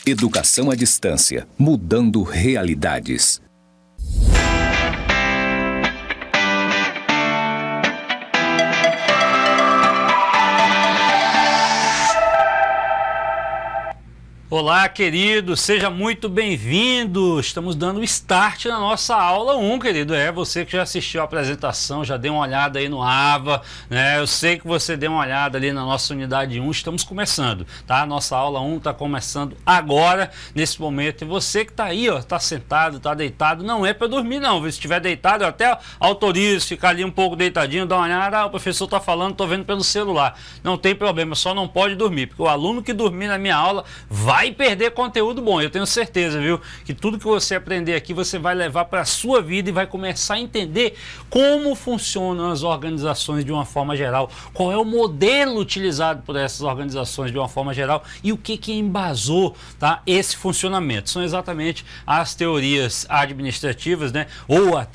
Educação à distância, mudando realidades. Olá, querido, seja muito bem-vindo. Estamos dando start na nossa aula 1, querido. Você que já assistiu a apresentação, já deu uma olhada aí no AVA, né? Eu sei que você deu uma olhada ali na nossa unidade 1. Estamos começando, tá? Nossa aula 1 está começando agora, nesse momento. E você que está aí, ó, está sentado, está deitado, não é para dormir, não. Se estiver deitado, eu até autorizo ficar ali um pouco deitadinho, dar uma olhada. O professor está falando, estou vendo pelo celular. Não tem problema, só não pode dormir, porque o aluno que dormir na minha aula vai perder conteúdo bom. Eu tenho certeza, viu, que tudo que você aprender aqui você vai levar para a sua vida e vai começar a entender como funcionam as organizações de uma forma geral, qual é o modelo utilizado por essas organizações de uma forma geral e o que embasou, tá, esse funcionamento. São exatamente as teorias administrativas, né, ou as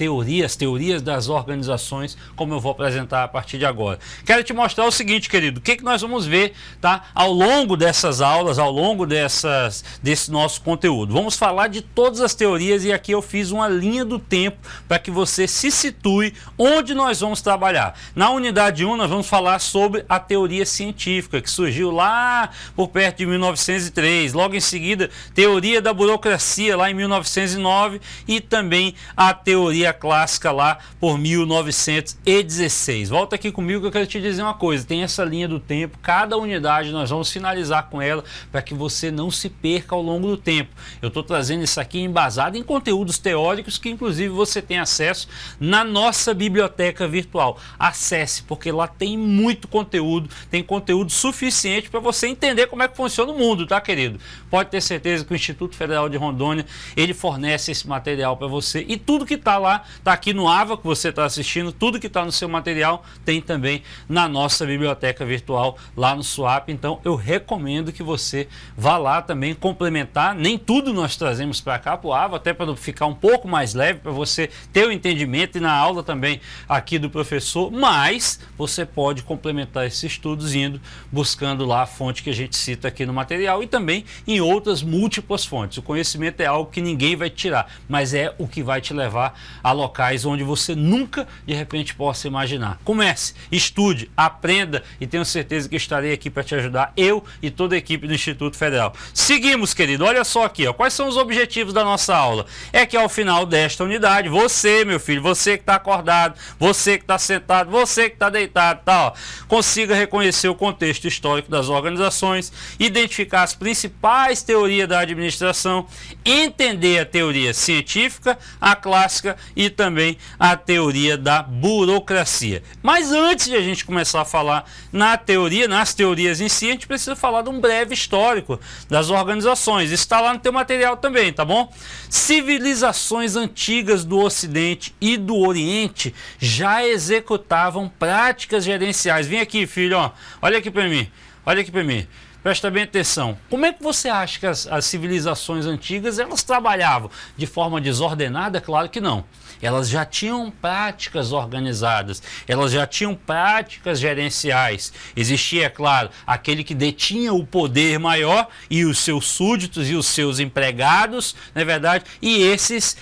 teorias das organizações, como eu vou apresentar a partir de agora. Quero te mostrar o seguinte, querido, o que nós vamos ver, tá, ao longo dessas aulas, ao longo desse nosso conteúdo. Vamos falar de todas as teorias e aqui eu fiz uma linha do tempo para que você se situe onde nós vamos trabalhar. Na unidade 1 nós vamos falar sobre a teoria científica, que surgiu lá por perto de 1903, logo em seguida teoria da burocracia lá em 1909 e também a teoria clássica lá por 1916. Volta aqui comigo que eu quero te dizer uma coisa, tem essa linha do tempo, cada unidade nós vamos finalizar com ela para que você não se perca ao longo do tempo. Eu estou trazendo isso aqui embasado em conteúdos teóricos que inclusive você tem acesso na nossa biblioteca virtual. Acesse, porque lá tem muito conteúdo, tem conteúdo suficiente para você entender como é que funciona o mundo, tá, querido? Pode ter certeza que o Instituto Federal de Rondônia, ele fornece esse material para você e tudo que está lá, está aqui no AVA que você está assistindo, tudo que está no seu material tem também na nossa biblioteca virtual lá no SWAP. Então eu recomendo que você vá lá também complementar. Nem tudo nós trazemos para cá, para o AVA, até para ficar um pouco mais leve, para você ter o entendimento e na aula também aqui do professor, mas você pode complementar esses estudos indo, buscando lá a fonte que a gente cita aqui no material e também em outras múltiplas fontes. O conhecimento é algo que ninguém vai tirar, mas é o que vai te levar a locais onde você nunca de repente possa imaginar. Comece, estude, aprenda e tenho certeza que estarei aqui para te ajudar, eu e toda a equipe do Instituto Federal. Seguimos, querido, olha só aqui, ó, quais são os objetivos da nossa aula? É que ao final desta unidade, você, meu filho, você que está acordado, você que está sentado, você que está deitado, tá, ó, consiga reconhecer o contexto histórico das organizações, identificar as principais teorias da administração, entender a teoria científica, a clássica e também a teoria da burocracia. Mas antes de a gente começar a falar nas teorias em si, a gente precisa falar de um breve histórico das organizações. Está lá no teu material também, tá bom? Civilizações antigas do Ocidente e do Oriente já executavam práticas gerenciais. Vem aqui, filho, ó. Olha aqui para mim. Olha aqui para mim. Presta bem atenção. Como é que você acha que as civilizações antigas elas trabalhavam? De forma desordenada? Claro que não. Elas já tinham práticas organizadas, elas já tinham práticas gerenciais. Existia, é claro, aquele que detinha o poder maior e os seus súditos e os seus empregados, não é verdade? E esses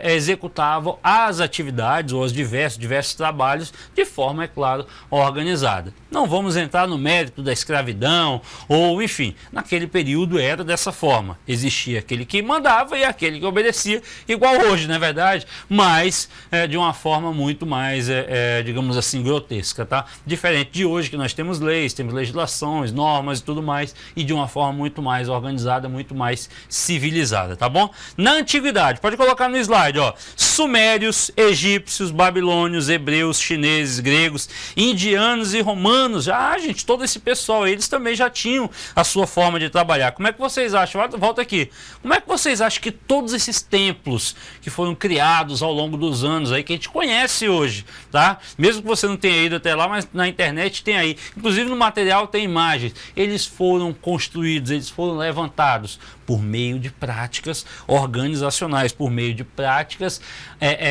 executavam as atividades ou os diversos trabalhos de forma, é claro, organizada. Não vamos entrar no mérito da escravidão ou, enfim, naquele período era dessa forma. Existia aquele que mandava e aquele que obedecia, igual hoje, não é verdade? Mas de uma forma muito mais, digamos assim, grotesca, tá? Diferente de hoje, que nós temos leis, temos legislações, normas e tudo mais, e de uma forma muito mais organizada, muito mais civilizada, tá bom? Na antiguidade, pode colocar no slide, ó, sumérios, egípcios, babilônios, hebreus, chineses, gregos, indianos e romanos, gente, todo esse pessoal, eles também já tinham a sua forma de trabalhar. Como é que vocês acham? Volta aqui. Como é que vocês acham que todos esses templos que foram criados ao longo dos anos aí, que a gente conhece hoje, tá? Mesmo que você não tenha ido até lá, mas na internet tem aí. Inclusive no material tem imagens. Eles foram construídos, eles foram levantados por meio de práticas organizacionais, por meio de práticas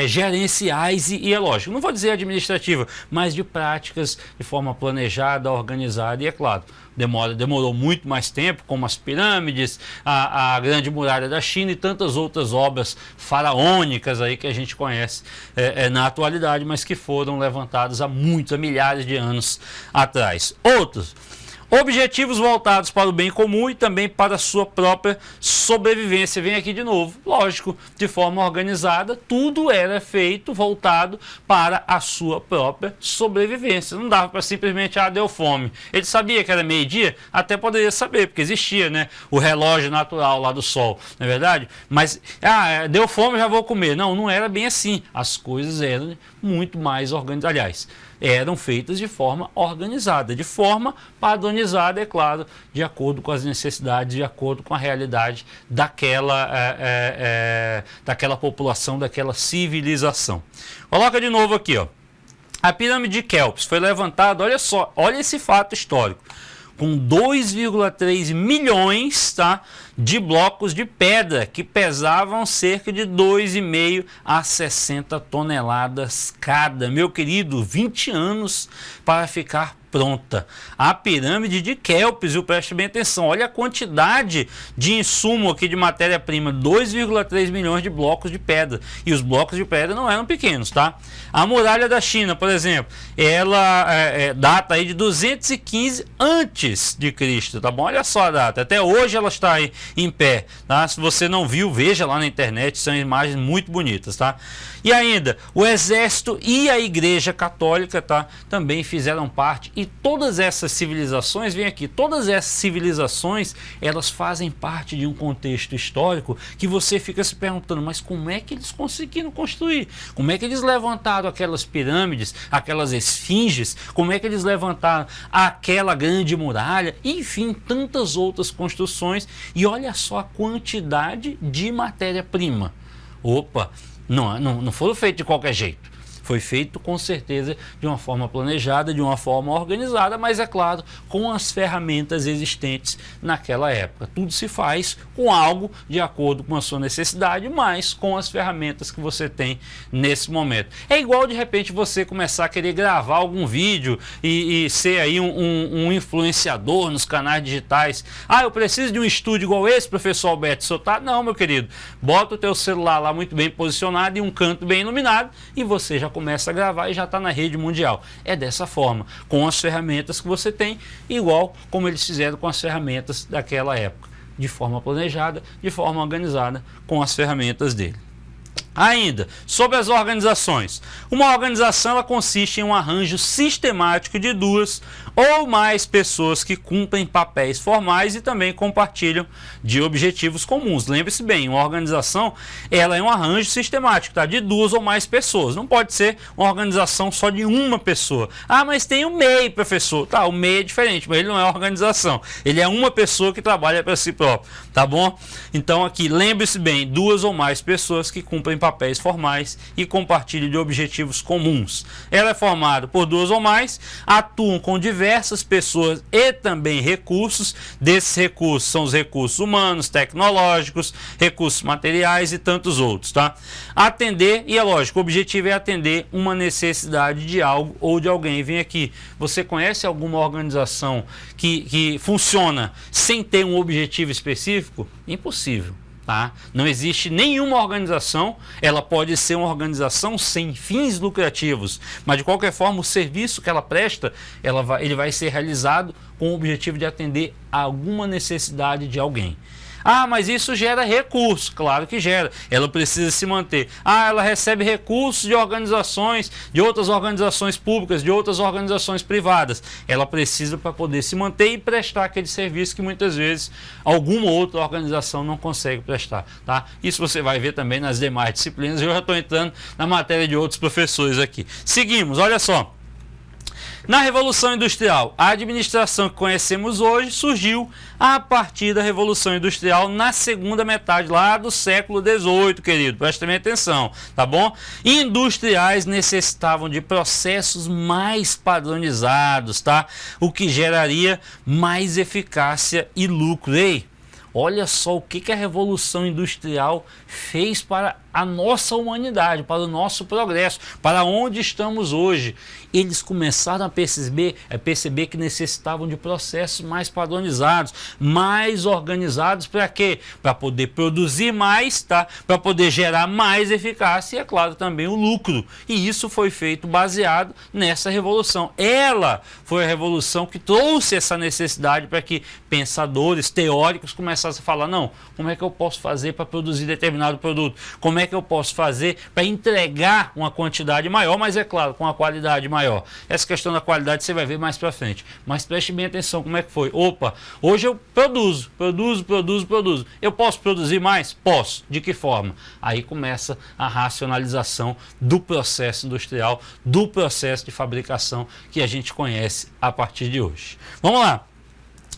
gerenciais e é lógico, não vou dizer administrativa, mas de práticas de forma planejada, organizada e, é claro, demorou demorou muito mais tempo, como as pirâmides, a Grande Muralha da China e tantas outras obras faraônicas aí que a gente conhece na atualidade, mas que foram levantadas há milhares de anos atrás. Outros objetivos voltados para o bem comum e também para a sua própria sobrevivência. Vem aqui de novo, lógico, de forma organizada, tudo era feito voltado para a sua própria sobrevivência. Não dava para simplesmente, deu fome. Ele sabia que era meio-dia? Até poderia saber, porque existia, né, o relógio natural lá do sol, não é verdade? Mas, deu fome, já vou comer. Não, não era bem assim. As coisas eram muito mais organizadas. Aliás, eram feitas de forma organizada, de forma padronizada, é claro, de acordo com as necessidades, de acordo com a realidade daquela população, daquela civilização. Coloca de novo aqui, ó. A pirâmide de Quéops foi levantada, olha só, olha esse fato histórico, com 2,3 milhões, tá, de blocos de pedra que pesavam cerca de 2,5 a 60 toneladas cada. Meu querido, 20 anos para ficar pronta. A pirâmide de Quéops, preste bem atenção, olha a quantidade de insumo aqui de matéria-prima, 2,3 milhões de blocos de pedra. E os blocos de pedra não eram pequenos, tá? A muralha da China, por exemplo, ela data aí de 215 antes de Cristo, tá bom? Olha só a data, até hoje ela está aí em pé, tá? Se você não viu, veja lá na internet, são imagens muito bonitas, tá? E ainda, o exército e a igreja católica, tá, também fizeram parte, e todas essas civilizações, vem aqui, todas essas civilizações, elas fazem parte de um contexto histórico que você fica se perguntando, mas como é que eles conseguiram construir? Como é que eles levantaram aquelas pirâmides, aquelas esfinges? Como é que eles levantaram aquela grande muralha? Enfim, tantas outras construções, e olha só a quantidade de matéria-prima. Opa! Não foram feitos de qualquer jeito. Foi feito com certeza de uma forma planejada, de uma forma organizada, mas é claro, com as ferramentas existentes naquela época. Tudo se faz com algo de acordo com a sua necessidade, mas com as ferramentas que você tem nesse momento. É igual de repente você começar a querer gravar algum vídeo e ser aí um influenciador nos canais digitais. Eu preciso de um estúdio igual esse, professor Alberto Sotar? Não, meu querido. Bota o teu celular lá muito bem posicionado em um canto bem iluminado e você já começa a gravar e já está na rede mundial. É dessa forma, com as ferramentas que você tem, igual como eles fizeram com as ferramentas daquela época, de forma planejada, de forma organizada, com as ferramentas dele. Ainda, sobre as organizações. Uma organização ela consiste em um arranjo sistemático de duas ou mais pessoas que cumprem papéis formais e também compartilham de objetivos comuns. Lembre-se bem, uma organização ela é um arranjo sistemático, tá? De duas ou mais pessoas. Não pode ser uma organização só de uma pessoa. Mas tem o MEI, professor. Tá, o MEI é diferente, mas ele não é uma organização. Ele é uma pessoa que trabalha para si próprio, tá bom? Então aqui, lembre-se bem, duas ou mais pessoas que cumprem papéis formais e compartilham de objetivos comuns. Ela é formada por duas ou mais, atuam com diversas pessoas e também recursos. Desses recursos são os recursos humanos, tecnológicos, recursos materiais e tantos outros, tá? Atender, e é lógico, o objetivo é atender uma necessidade de algo ou de alguém. Vem aqui, você conhece alguma organização que funciona sem ter um objetivo específico? Impossível. Tá? Não existe nenhuma organização, ela pode ser uma organização sem fins lucrativos, mas de qualquer forma o serviço que ela presta, ele vai ser realizado com o objetivo de atender a alguma necessidade de alguém. Mas isso gera recurso, claro que gera, ela precisa se manter. Ela recebe recursos de organizações, de outras organizações públicas, de outras organizações privadas. Ela precisa para poder se manter e prestar aquele serviço que muitas vezes alguma outra organização não consegue prestar, tá? Isso você vai ver também nas demais disciplinas. Eu já estou entrando na matéria de outros professores aqui. Seguimos, olha só. Na Revolução Industrial, a administração que conhecemos hoje surgiu a partir da Revolução Industrial na segunda metade lá do século XVIII, querido. Presta bem atenção, tá bom? Industriais necessitavam de processos mais padronizados, tá? O que geraria mais eficácia e lucro. Ei, olha só o que a Revolução Industrial fez para a nossa humanidade, para o nosso progresso, para onde estamos hoje. Eles começaram a perceber que necessitavam de processos mais padronizados, mais organizados, para quê? Para poder produzir mais, tá? Para poder gerar mais eficácia e, é claro, também o lucro. E isso foi feito baseado nessa revolução. Ela foi a revolução que trouxe essa necessidade para que pensadores, teóricos começassem a falar, não, como é que eu posso fazer para produzir determinado produto? Como é que eu posso fazer para entregar uma quantidade maior, mas é claro, com uma qualidade maior? Essa questão da qualidade você vai ver mais para frente. Mas preste bem atenção como é que foi. Opa, hoje eu produzo. Eu posso produzir mais? Posso. De que forma? Aí começa a racionalização do processo industrial, do processo de fabricação que a gente conhece a partir de hoje. Vamos lá.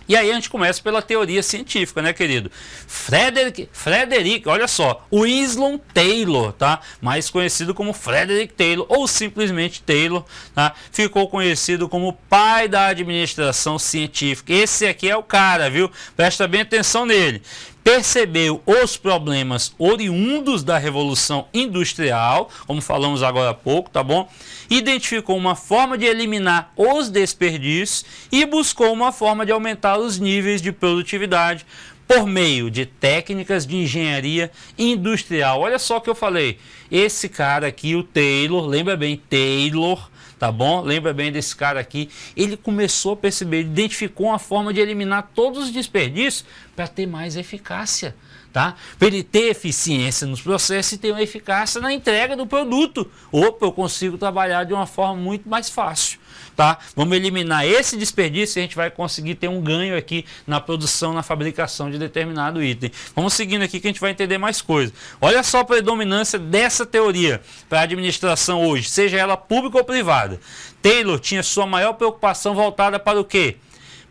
E aí a gente começa pela teoria científica, né, querido? Frederick, olha só, Winslow Taylor, tá? Mais conhecido como Frederick Taylor, ou simplesmente Taylor, tá? Ficou conhecido como pai da administração científica. Esse aqui é o cara, viu? Presta bem atenção nele. Percebeu os problemas oriundos da Revolução Industrial, como falamos agora há pouco, tá bom? Identificou uma forma de eliminar os desperdícios e buscou uma forma de aumentar os níveis de produtividade por meio de técnicas de engenharia industrial. Olha só o que eu falei. Esse cara aqui, o Taylor, lembra bem, Taylor, tá bom? Lembra bem desse cara aqui. Ele começou a perceber, ele identificou uma forma de eliminar todos os desperdícios para ter mais eficácia, tá? Para ele ter eficiência nos processos e ter uma eficácia na entrega do produto. Opa, eu consigo trabalhar de uma forma muito mais fácil, tá? Vamos eliminar esse desperdício e a gente vai conseguir ter um ganho aqui na produção, na fabricação de determinado item. Vamos seguindo aqui que a gente vai entender mais coisas. Olha só a predominância dessa teoria para a administração hoje, seja ela pública ou privada. Taylor tinha sua maior preocupação voltada para o quê?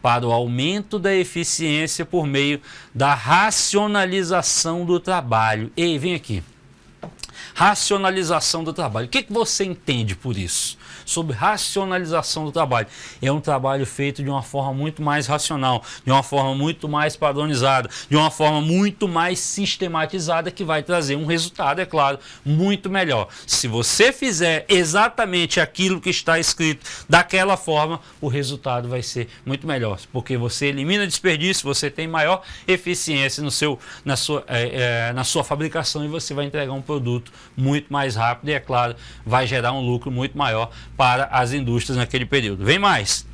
Para o aumento da eficiência por meio da racionalização do trabalho. Ei, vem aqui. Racionalização do trabalho. O que você entende por isso? Sobre racionalização do trabalho. É um trabalho feito de uma forma muito mais racional, de uma forma muito mais padronizada, de uma forma muito mais sistematizada, que vai trazer um resultado, é claro, muito melhor. Se você fizer exatamente aquilo que está escrito daquela forma, o resultado vai ser muito melhor, porque você elimina desperdício, você tem maior eficiência na sua fabricação e você vai entregar um produto muito mais rápido e, é claro, vai gerar um lucro muito maior para as indústrias naquele período. Vem mais.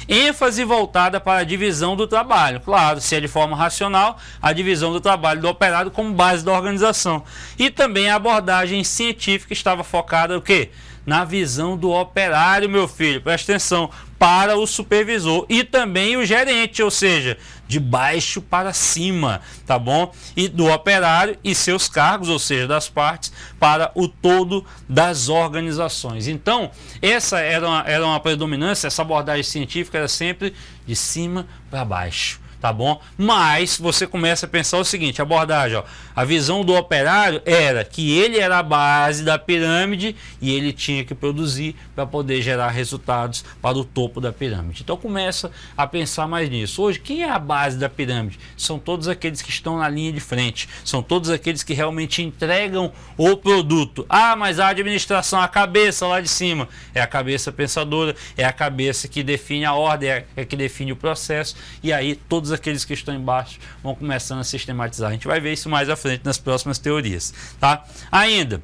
ênfase voltada para a divisão do trabalho. Claro, se é de forma racional, a divisão do trabalho do operário como base da organização. E também a abordagem científica estava focada no quê? Na visão do operário, meu filho, presta atenção, para o supervisor e também o gerente, ou seja, de baixo para cima, tá bom? E do operário e seus cargos, ou seja, das partes, para o todo das organizações. Então, essa era uma predominância, essa abordagem científica era sempre de cima para baixo. Tá bom? Mas você começa a pensar o seguinte, a abordagem, ó, a visão do operário era que ele era a base da pirâmide e ele tinha que produzir para poder gerar resultados para o topo da pirâmide. Então começa a pensar mais nisso. Hoje, quem é a base da pirâmide? São todos aqueles que estão na linha de frente, são todos aqueles que realmente entregam o produto. Ah, mas a administração, a cabeça lá de cima, é a cabeça pensadora, é a cabeça que define a ordem, é que define o processo, e aí todos aqueles que estão embaixo vão começando a sistematizar. A gente vai ver isso mais à frente nas próximas teorias, tá? Ainda,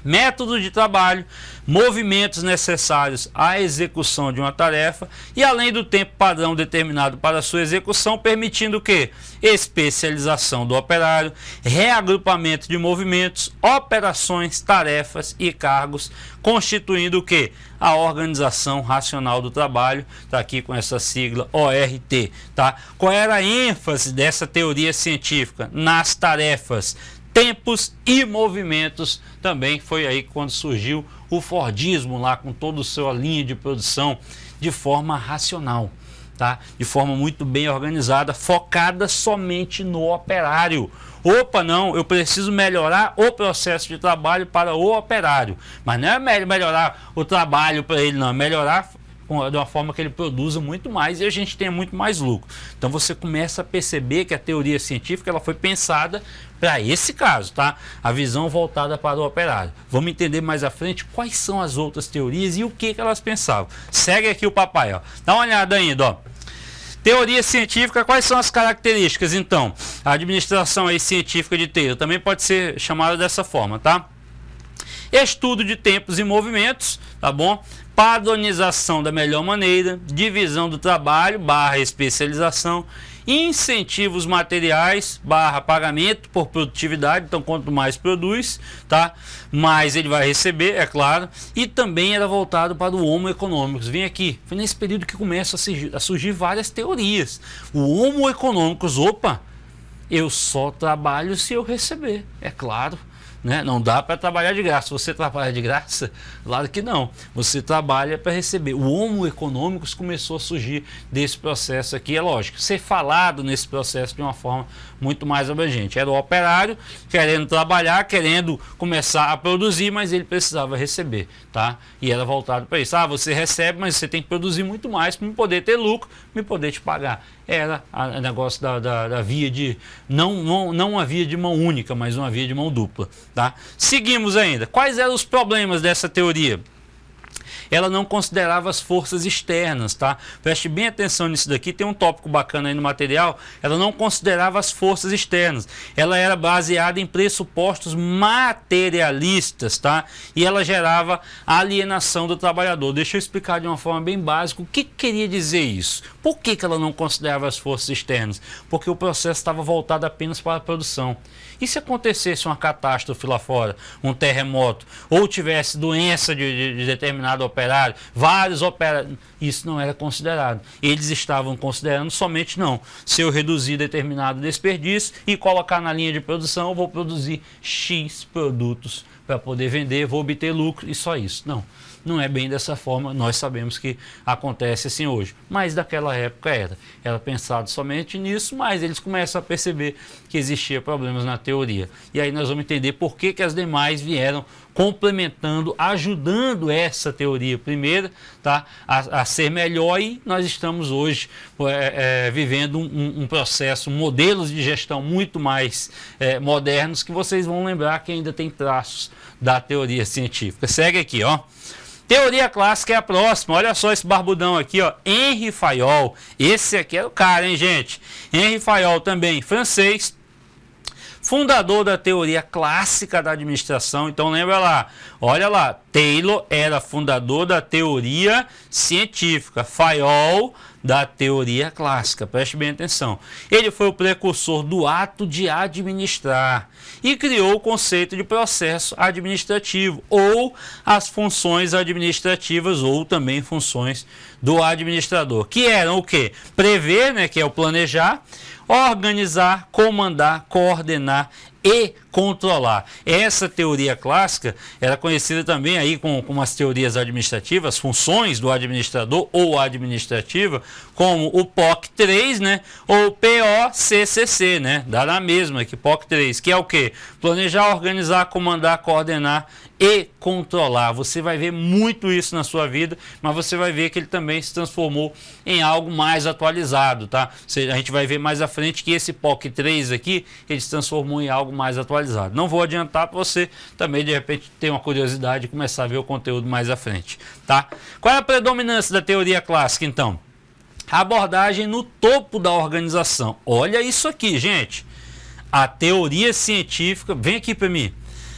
método de trabalho, movimentos necessários à execução de uma tarefa e além do tempo padrão determinado para sua execução, permitindo o quê? Especialização do operário, reagrupamento de movimentos, operações, tarefas e cargos, constituindo o quê? A organização racional do trabalho, está aqui com essa sigla ORT, tá? Qual era a ênfase dessa teoria científica? Nas tarefas, tempos e movimentos. Também foi aí quando surgiu o Fordismo lá com toda a sua linha de produção de forma racional, tá? De forma muito bem organizada, focada somente no operário. Opa, não, eu preciso melhorar o processo de trabalho para o operário, mas não é melhorar o trabalho para ele, não, é melhorar de uma forma que ele produza muito mais e a gente tenha muito mais lucro. Então você começa a perceber que a teoria científica ela foi pensada para esse caso, tá? A visão voltada para o operário. Vamos entender mais à frente quais são as outras teorias e o que elas pensavam. Segue aqui o papai, ó. Dá uma olhada ainda, ó. Teoria científica, quais são as características? Então, a administração aí científica de Taylor também pode ser chamada dessa forma, tá? Estudo de tempos e movimentos, tá bom? Padronização da melhor maneira, divisão do trabalho, especialização, incentivos materiais, pagamento por produtividade, então quanto mais produz, tá? Mais ele vai receber, é claro, e também era voltado para o Homo econômicos. Vem aqui, foi nesse período que começam a surgir várias teorias. O Homo econômicos, opa, eu só trabalho se eu receber, é claro. Né? Não dá para trabalhar de graça. Você trabalha de graça? Claro que não. Você trabalha para receber. O Homo econômicos começou a surgir desse processo aqui, é lógico. Ser falado nesse processo de uma forma muito mais abrangente. Era o operário querendo trabalhar, querendo começar a produzir, mas ele precisava receber, tá? E era voltado para isso. Você recebe, mas você tem que produzir muito mais para me poder ter lucro, me poder te pagar. Era o negócio da via de... Não uma via de mão única, mas uma via de mão dupla. Tá? Seguimos ainda. Quais eram os problemas dessa teoria? Ela não considerava as forças externas, tá? Preste bem atenção nisso daqui, tem um tópico bacana aí no material. Ela não considerava as forças externas. Ela era baseada em pressupostos materialistas, tá? E ela gerava a alienação do trabalhador. Deixa eu explicar de uma forma bem básica o que queria dizer isso. Por que ela não considerava as forças externas? Porque o processo estava voltado apenas para a produção. E se acontecesse uma catástrofe lá fora, um terremoto, ou tivesse doença de determinado operário, vários operários, isso não era considerado. Eles estavam considerando somente não, se eu reduzir determinado desperdício e colocar na linha de produção, eu vou produzir X produtos para poder vender, vou obter lucro e só isso. Não. Não é bem dessa forma, nós sabemos que acontece assim hoje, mas daquela época era pensado somente nisso, mas eles começam a perceber que existia problemas na teoria. E aí nós vamos entender por que as demais vieram complementando, ajudando essa teoria primeira, tá, a ser melhor, e nós estamos hoje vivendo um processo, modelos de gestão muito mais modernos, que vocês vão lembrar que ainda tem traços da teoria científica. Segue aqui, ó. Teoria clássica é a próxima. Olha só esse barbudão aqui, ó. Henri Fayol. Esse aqui é o cara, hein, gente? Henri Fayol também, francês, fundador da teoria clássica da administração. Então lembra lá, olha lá, Taylor era fundador da teoria científica, Fayol da teoria clássica. Preste bem atenção. Ele foi o precursor do ato de administrar e criou o conceito de processo administrativo, ou as funções administrativas, ou também funções do administrador, que eram o quê? Prever, né, que é o planejar, organizar, comandar, coordenar e controlar. Essa teoria clássica era conhecida também aí com as teorias administrativas, funções do administrador ou administrativa, como o POC3, né, ou POCCC, né, dá na mesma que POC3, que é o quê? Planejar, organizar, comandar, coordenar e controlar. Você vai ver muito isso na sua vida, mas você vai ver que ele também se transformou em algo mais atualizado, tá? A gente vai ver mais à frente que esse POC3 aqui, ele se transformou em algo mais atualizado. Não vou adiantar para você também, de repente, ter uma curiosidade e começar a ver o conteúdo mais à frente, tá? Qual é a predominância da teoria clássica, então? A abordagem no topo da organização. Olha isso aqui, gente. A teoria científica, vem aqui para mim.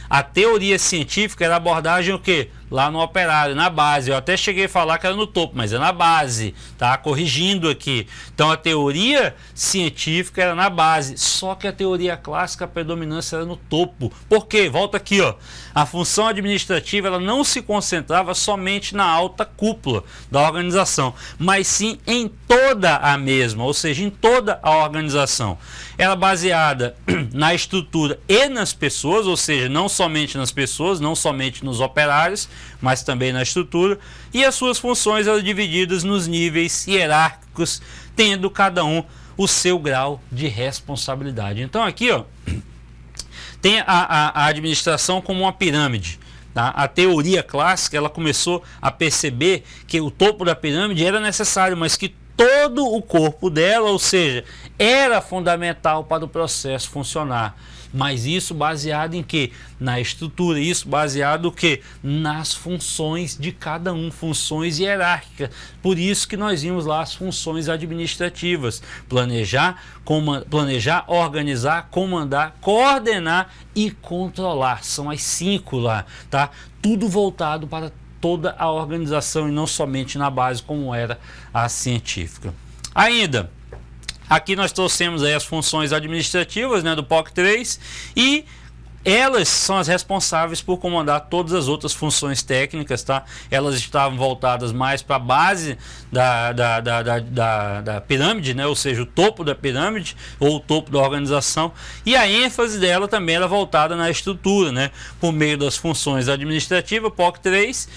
A teoria científica era a abordagem o quê? Lá no operário, na base. Eu até cheguei a falar que era no topo, mas é na base, tá? Corrigindo aqui. Então a teoria científica era na base, só que a teoria clássica, a predominância era no topo. Por quê? Volta aqui, ó. A função administrativa, ela não se concentrava somente na alta cúpula da organização, mas sim em toda a mesma, ou seja, em toda a organização. Era baseada na estrutura e nas pessoas, ou seja, não somente nas pessoas, não somente nos operários, mas também na estrutura, e as suas funções eram divididas nos níveis hierárquicos, tendo cada um o seu grau de responsabilidade. Então aqui, ó, tem a administração como uma pirâmide. tá? A teoria clássica, ela começou a perceber que o topo da pirâmide era necessário, mas que todo o corpo dela, ou seja, era fundamental para o processo funcionar. Mas isso baseado em quê? Na estrutura, isso baseado o quê? Nas funções de cada um, funções hierárquicas. Por isso que nós vimos lá as funções administrativas: planejar, organizar, comandar, coordenar e controlar. São as 5 lá, tá? Tudo voltado para toda a organização e não somente na base como era a científica. Ainda, aqui nós trouxemos aí as funções administrativas, né, do POC 3, e elas são as responsáveis por comandar todas as outras funções técnicas, tá? Elas estavam voltadas mais para a base da pirâmide, né? Ou seja, o topo da pirâmide ou o topo da organização, e a ênfase dela também era voltada na estrutura, né? Por meio das funções administrativas, POC 3,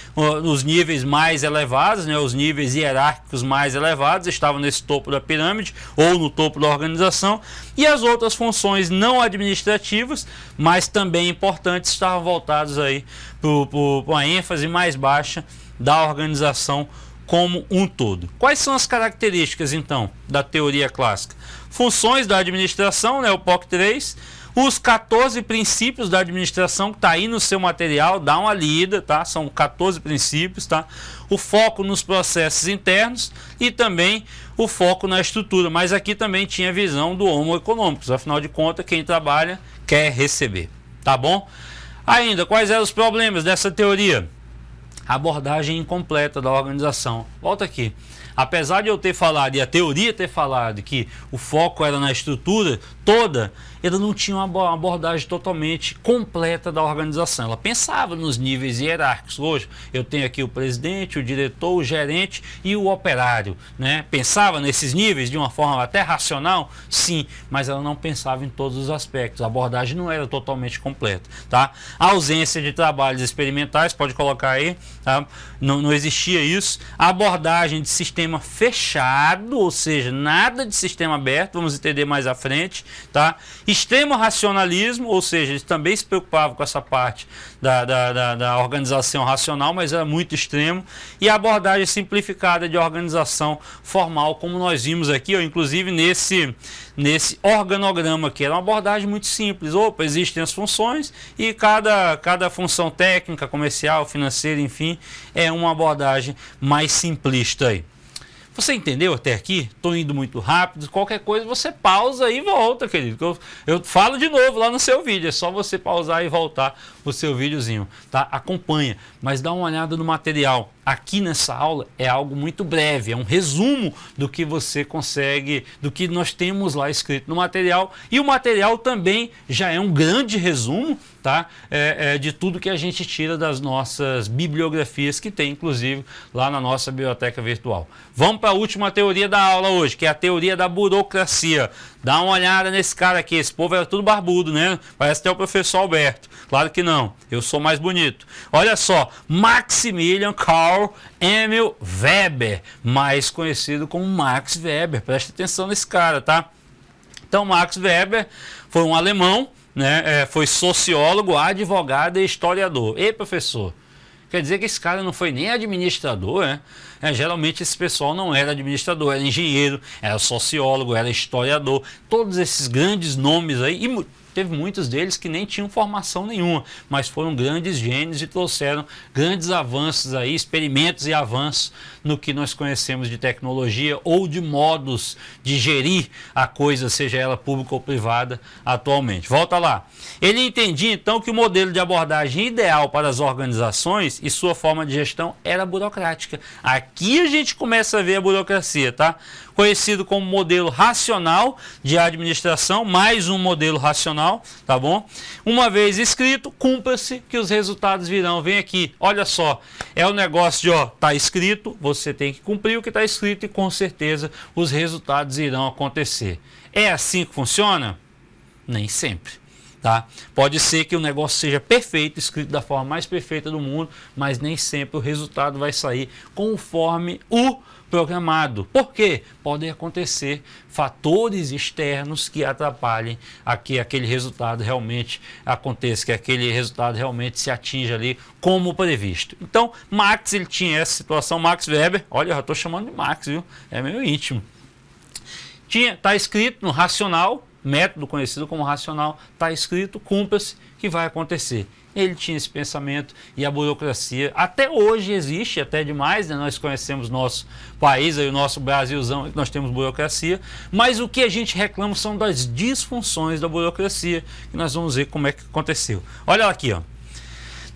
os níveis mais elevados, né? Os níveis hierárquicos mais elevados estavam nesse topo da pirâmide ou no topo da organização, e as outras funções não administrativas, mas também importantes, estavam voltados aí para a ênfase mais baixa da organização como um todo. Quais são as características então da teoria clássica? Funções da administração, né, o POC 3, os 14 princípios da administração, que está aí no seu material, dá uma lida, tá? São 14 princípios, tá? O foco nos processos internos e também o foco na estrutura, mas aqui também tinha visão do homo econômicos, afinal de contas, quem trabalha quer receber, tá bom? Ainda, quais eram os problemas dessa teoria? Abordagem incompleta da organização. Volta aqui. Apesar de eu ter falado, e a teoria ter falado, que o foco era na estrutura toda, ela não tinha uma abordagem totalmente completa da organização. Ela pensava nos níveis hierárquicos. Hoje eu tenho aqui o presidente, o diretor, o gerente e o operário, né? Pensava nesses níveis de uma forma até racional? Sim, mas ela não pensava em todos os aspectos. A abordagem não era totalmente completa, tá? A ausência de trabalhos experimentais, pode colocar aí, tá? Não existia isso. A abordagem de sistema fechado, ou seja, nada de sistema aberto, vamos entender mais à frente, tá? Extremo racionalismo, ou seja, eles também se preocupavam com essa parte da organização racional, mas era muito extremo. E a abordagem simplificada de organização formal, como nós vimos aqui, ó, inclusive nesse organograma aqui, era uma abordagem muito simples. Opa, existem as funções e cada função técnica, comercial, financeira, enfim, é uma abordagem mais simplista aí. Você entendeu até aqui? Estou indo muito rápido. Qualquer coisa você pausa e volta, querido. Eu falo de novo lá no seu vídeo. É só você pausar e voltar o seu videozinho, tá? Acompanha, mas dá uma olhada no material. Aqui nessa aula é algo muito breve, é um resumo do que você consegue, do que nós temos lá escrito no material. E o material também já é um grande resumo, tá? De tudo que a gente tira das nossas bibliografias, que tem inclusive lá na nossa biblioteca virtual. Vamos para a última teoria da aula hoje, que é a teoria da burocracia. Dá uma olhada nesse cara aqui, esse povo era tudo barbudo, né? Parece até o professor Alberto. Claro que não, eu sou mais bonito. Olha só, Maximilian Karl Emil Weber, mais conhecido como Max Weber. Presta atenção nesse cara, tá? Então, Max Weber foi um alemão, né? Foi sociólogo, advogado e historiador. Ei, professor, quer dizer que esse cara não foi nem administrador, né? Geralmente esse pessoal não era administrador, era engenheiro, era sociólogo, era historiador. Todos esses grandes nomes aí, e teve muitos deles que nem tinham formação nenhuma, mas foram grandes gênios e trouxeram grandes avanços aí, experimentos e avanços no que nós conhecemos de tecnologia ou de modos de gerir a coisa, seja ela pública ou privada, atualmente. Volta lá. Ele entendia então que o modelo de abordagem ideal para as organizações e sua forma de gestão era burocrática. Aqui a gente começa a ver a burocracia, tá? Conhecido como modelo racional de administração, mais um modelo racional, tá bom? Uma vez escrito, cumpra-se que os resultados virão. Vem aqui, olha só, é o negócio de, ó, tá escrito, você tem que cumprir o que está escrito e com certeza os resultados irão acontecer. É assim que funciona? Nem sempre. Tá? Pode ser que o negócio seja perfeito, escrito da forma mais perfeita do mundo, mas nem sempre o resultado vai sair conforme o programado. Por quê? Podem acontecer fatores externos que atrapalhem a que aquele resultado realmente aconteça, que aquele resultado realmente se atinja ali como previsto. Então, Marx, ele tinha essa situação, Max Weber, olha, eu já estou chamando de Marx, viu? É meio íntimo. Está escrito no racional, método conhecido como racional, está escrito, cumpra-se, que vai acontecer. Ele tinha esse pensamento e a burocracia até hoje existe, até demais, né? Nós conhecemos nosso país, aí, o nosso Brasilzão, nós temos burocracia, mas o que a gente reclama são das disfunções da burocracia, que nós vamos ver como é que aconteceu. Olha aqui, ó.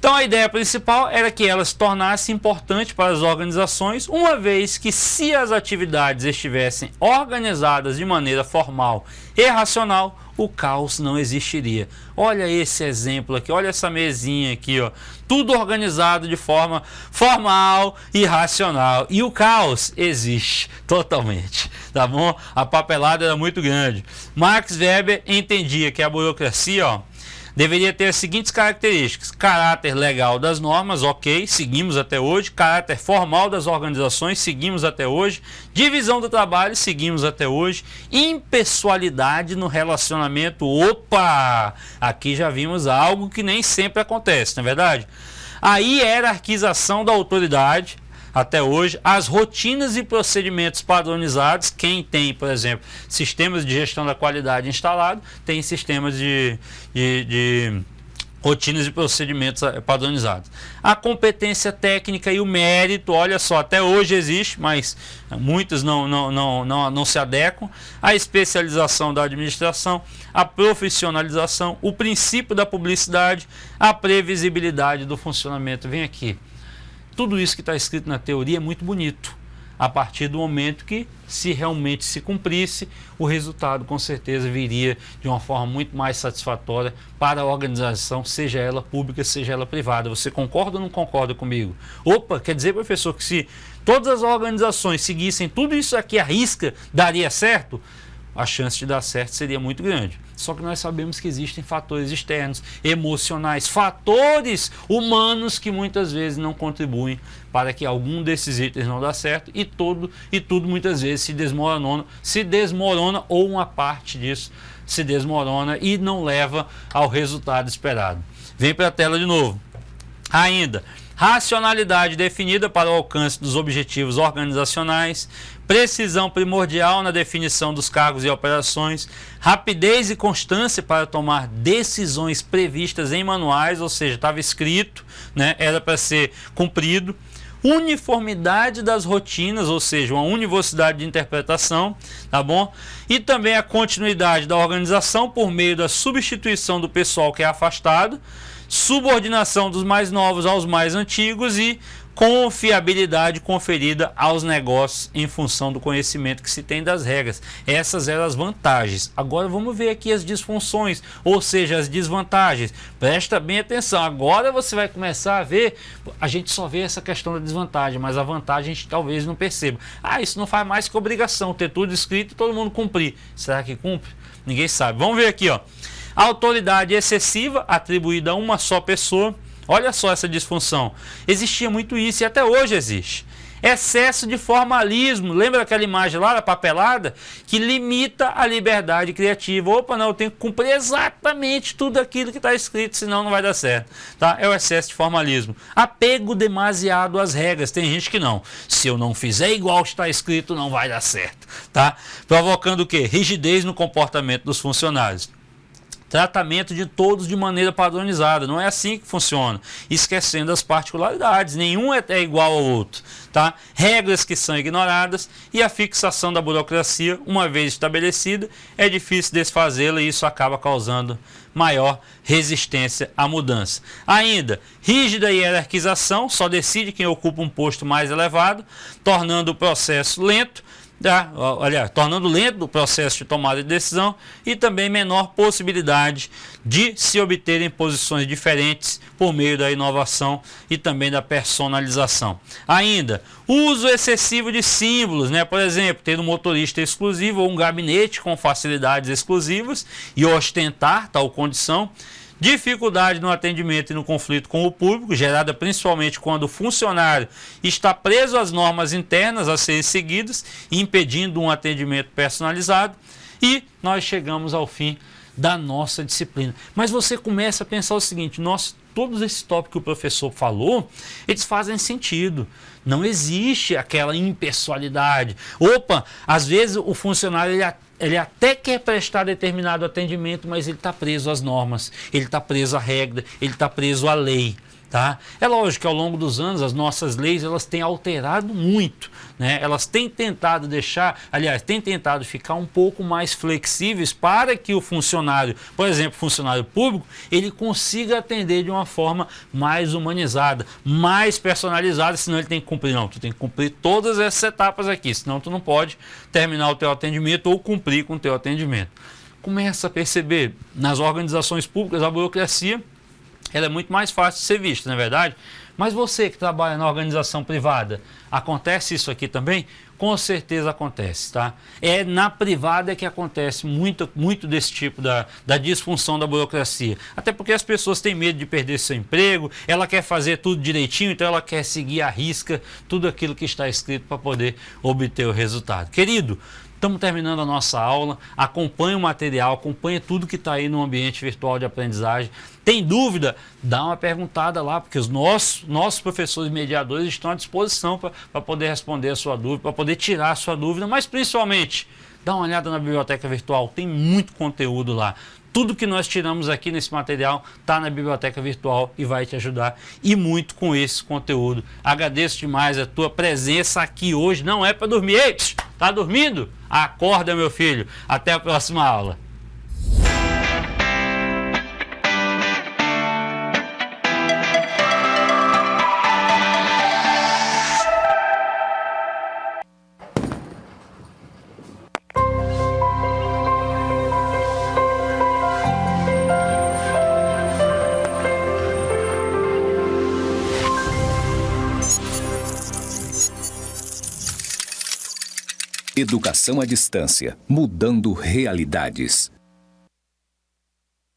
Então a ideia principal era que ela se tornasse importante para as organizações, uma vez que se as atividades estivessem organizadas de maneira formal e racional, o caos não existiria. Olha esse exemplo aqui, olha essa mesinha aqui, ó, tudo organizado de forma formal e racional. E o caos existe totalmente, tá bom? A papelada era muito grande. Max Weber entendia que a burocracia, ó, deveria ter as seguintes características: caráter legal das normas, ok, seguimos até hoje; caráter formal das organizações, seguimos até hoje; divisão do trabalho, seguimos até hoje; impessoalidade no relacionamento, opa, aqui já vimos algo que nem sempre acontece, não é verdade? A hierarquização da autoridade, até hoje, as rotinas e procedimentos padronizados. Quem tem, por exemplo, sistemas de gestão da qualidade instalado, tem sistemas de rotinas e procedimentos padronizados. A competência técnica e o mérito, olha só, até hoje existe, mas muitos não se adequam. A especialização da administração, a profissionalização, o princípio da publicidade, a previsibilidade do funcionamento. Vem aqui. Tudo isso que está escrito na teoria é muito bonito, a partir do momento que, se realmente se cumprisse, o resultado com certeza viria de uma forma muito mais satisfatória para a organização, seja ela pública, seja ela privada. Você concorda ou não concorda comigo? Opa, quer dizer, professor, que se todas as organizações seguissem tudo isso aqui à risca, daria certo? A chance de dar certo seria muito grande. Só que nós sabemos que existem fatores externos, emocionais, fatores humanos que muitas vezes não contribuem para que algum desses itens não dê certo, e tudo muitas vezes se desmorona ou uma parte disso se desmorona e não leva ao resultado esperado. Vem para a tela de novo. Ainda, racionalidade definida para o alcance dos objetivos organizacionais, precisão primordial na definição dos cargos e operações, rapidez e constância para tomar decisões previstas em manuais, ou seja, estava escrito, né, era para ser cumprido, uniformidade das rotinas, ou seja, uma universidade de interpretação, tá bom? E também a continuidade da organização por meio da substituição do pessoal que é afastado, subordinação dos mais novos aos mais antigos e confiabilidade conferida aos negócios em função do conhecimento que se tem das regras. Essas eram as vantagens. Agora vamos ver aqui as disfunções, ou seja, as desvantagens. Presta bem atenção. Agora você vai começar a ver, a gente só vê essa questão da desvantagem, mas a vantagem a gente talvez não perceba. Ah, isso não faz mais que obrigação, ter tudo escrito e todo mundo cumprir. Será que cumpre? Ninguém sabe. Vamos ver aqui, ó. Autoridade excessiva atribuída a uma só pessoa. Olha só essa disfunção. Existia muito isso e até hoje existe. Excesso de formalismo. Lembra aquela imagem lá da papelada? Que limita a liberdade criativa. Opa, não, eu tenho que cumprir exatamente tudo aquilo que está escrito, senão não vai dar certo. Tá? É o excesso de formalismo. Apego demasiado às regras. Tem gente que não. Se eu não fizer igual está escrito, não vai dar certo. Tá? Provocando o quê? Rigidez no comportamento dos funcionários. Tratamento de todos de maneira padronizada, não é assim que funciona, esquecendo as particularidades, nenhum é igual ao outro, tá? Regras que são ignoradas e a fixação da burocracia, uma vez estabelecida, é difícil desfazê-la e isso acaba causando maior resistência à mudança. Ainda, rígida hierarquização, só decide quem ocupa um posto mais elevado, tornando o processo lento, tornando lento o processo de tomada de decisão e também menor possibilidade de se obterem posições diferentes por meio da inovação e também da personalização. Ainda, uso excessivo de símbolos, por exemplo, ter um motorista exclusivo ou um gabinete com facilidades exclusivas e ostentar tal condição. Dificuldade no atendimento e no conflito com o público, gerada principalmente quando o funcionário está preso às normas internas a serem seguidas, impedindo um atendimento personalizado. E nós chegamos ao fim da nossa disciplina. Mas você começa a pensar o seguinte: todos esses tópicos que o professor falou, eles fazem sentido. Não existe aquela impessoalidade. Às vezes o funcionário ele até quer prestar determinado atendimento, mas ele está preso às normas, ele está preso à regra, ele está preso à lei. Tá? É lógico que ao longo dos anos as nossas leis elas têm alterado muito, Elas têm tentado ficar um pouco mais flexíveis para que o funcionário, por exemplo, funcionário público, ele consiga atender de uma forma mais humanizada, mais personalizada, senão ele tem que cumprir, tu tem que cumprir todas essas etapas aqui, senão tu não pode terminar o teu atendimento ou cumprir com o teu atendimento. Começa a perceber, nas organizações públicas, a burocracia ela é muito mais fácil de ser vista, não é verdade? Mas você que trabalha na organização privada, acontece isso aqui também? Com certeza acontece, tá? É na privada que acontece muito desse tipo da disfunção da burocracia. Até porque as pessoas têm medo de perder seu emprego, ela quer fazer tudo direitinho, então ela quer seguir à risca tudo aquilo que está escrito para poder obter o resultado. Querido, estamos terminando a nossa aula, acompanhe o material, acompanhe tudo que está aí no ambiente virtual de aprendizagem. Tem dúvida? Dá uma perguntada lá, porque os nossos professores mediadores estão à disposição para poder responder a sua dúvida, para poder tirar a sua dúvida, mas principalmente, dá uma olhada na biblioteca virtual, tem muito conteúdo lá. Tudo que nós tiramos aqui nesse material está na biblioteca virtual e vai te ajudar e muito com esse conteúdo. Agradeço demais a tua presença aqui hoje. Não é para dormir. Ei, tá dormindo? Acorda, meu filho. Até a próxima aula. Educação à distância, mudando realidades.